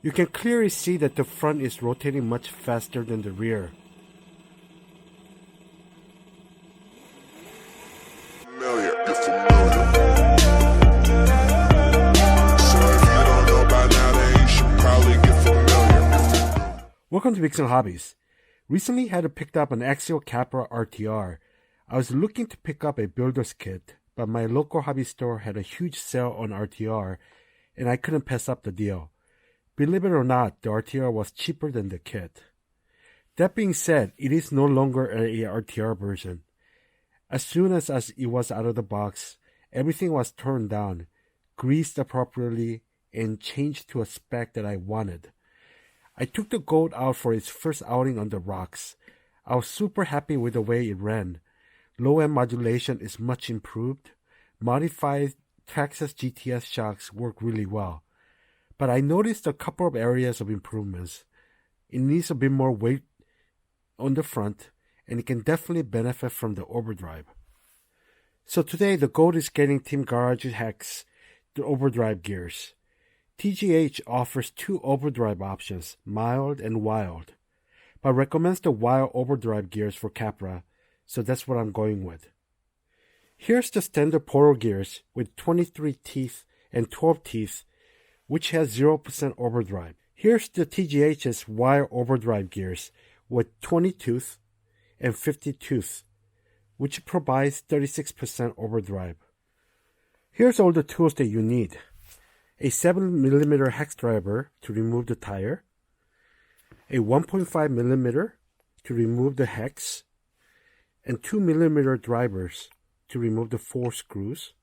You can clearly see that the front is rotating much faster than the rear. Welcome to Mixing Hobbies. Recently had picked up an Axial Capra RTR. I was looking to pick up a builder's kit, but my local hobby store had a huge sale on RTR, and I couldn't pass up the deal. Believe it or not, the RTR was cheaper than the kit. That being said, it is no longer a RTR version. As soon as it was out of the box, everything was turned down, greased appropriately, and changed to a spec that I wanted. I took the goat out for its first outing on the rocks. I was super happy with the way it ran. Low-end modulation is much improved. Modified Traxxas GTS shocks work really well. But I noticed a couple of areas of improvements. It needs a bit more weight on the front, and it can definitely benefit from the overdrive. So today the goat is getting Team Garage Hack's the Overdrive Gears. TGH offers two overdrive options, mild and wild, but recommends the wild overdrive gears for Capra, so that's what I'm going with. Here's the standard Poro gears with 23 teeth and 12 teeth, which has 0% overdrive. Here's the TGH's wild overdrive gears with 20 tooth and 50 tooth, which provides 36% overdrive. Here's all the tools that you need. A 7mm hex driver to remove the tire, a 1.5mm to remove the hex, and 2mm drivers to remove the 4 screws,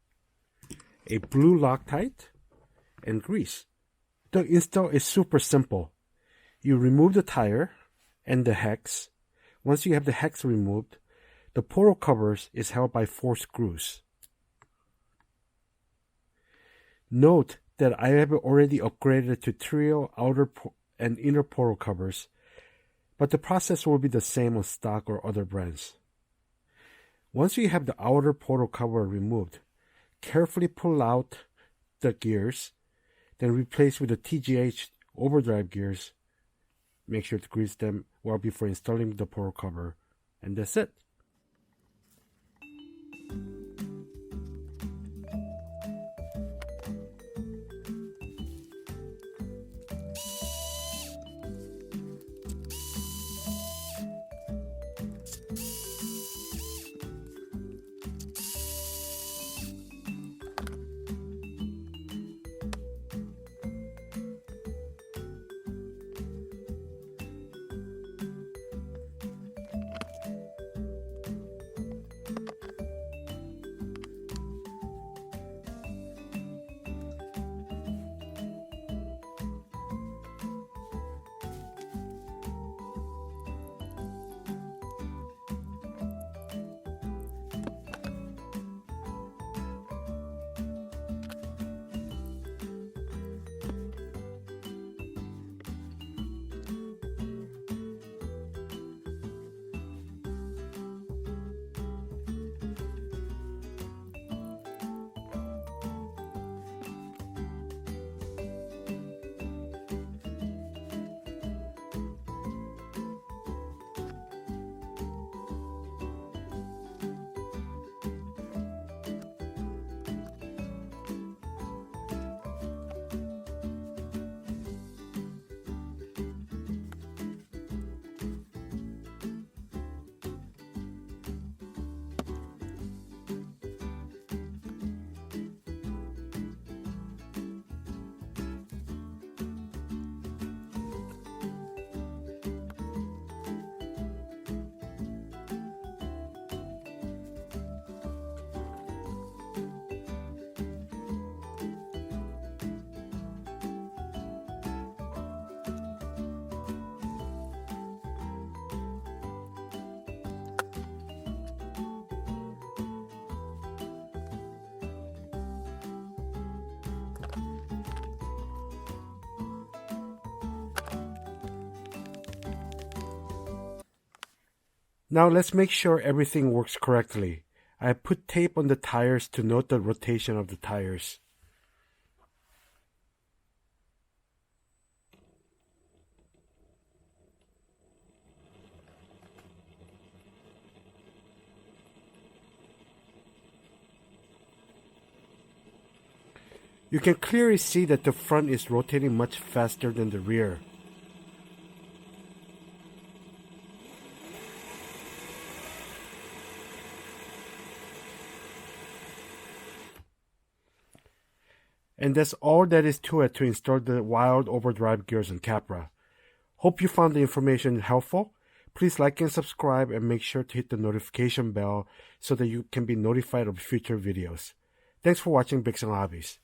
a blue Loctite, and grease. The install is super simple. You remove the tire and the hex. Once you have the hex removed, the Poro covers is held by 4 screws. Note that I have already upgraded to trio outer and inner Poro covers, but the process will be the same on stock or other brands. Once you have the outer Poro cover removed, carefully pull out the gears, then replace with the TGH overdrive gears. Make sure to grease them well before installing the Poro cover, and that's it. Now let's make sure everything works correctly. I put tape on the tires to note the rotation of the tires. You can clearly see that the front is rotating much faster than the rear. And that's all that is to it to install the wild overdrive gears in Capra. Hope you found the information helpful. Please like and subscribe and make sure to hit the notification bell so that you can be notified of future videos. Thanks for watching Bixing Hobbies.